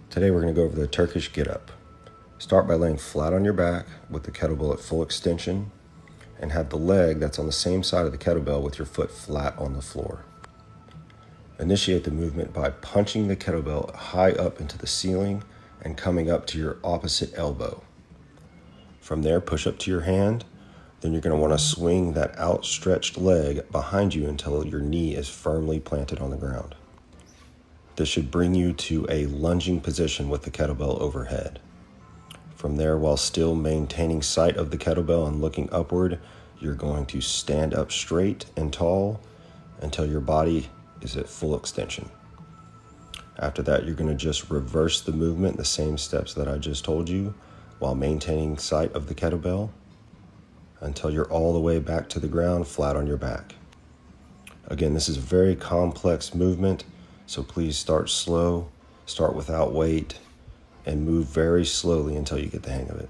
Today we're going to go over the Turkish Get Up. Start by laying flat on your back with the kettlebell at full extension and have the leg that's on the same side of the kettlebell with your foot flat on the floor. Initiate the movement by punching the kettlebell high up into the ceiling and coming up to your opposite elbow. From there, push up to your hand. Then you're going to want to swing that outstretched leg behind you until your knee is firmly planted on the ground. This should bring you to a lunging position with the kettlebell overhead. From there, while still maintaining sight of the kettlebell and looking upward, you're going to stand up straight and tall until your body is at full extension. After that, you're going to just reverse the movement, the same steps that I just told you, while maintaining sight of the kettlebell until you're all the way back to the ground, flat on your back. Again, this is a very complex movement, so please start slow, start without weight, and move very slowly until you get the hang of it.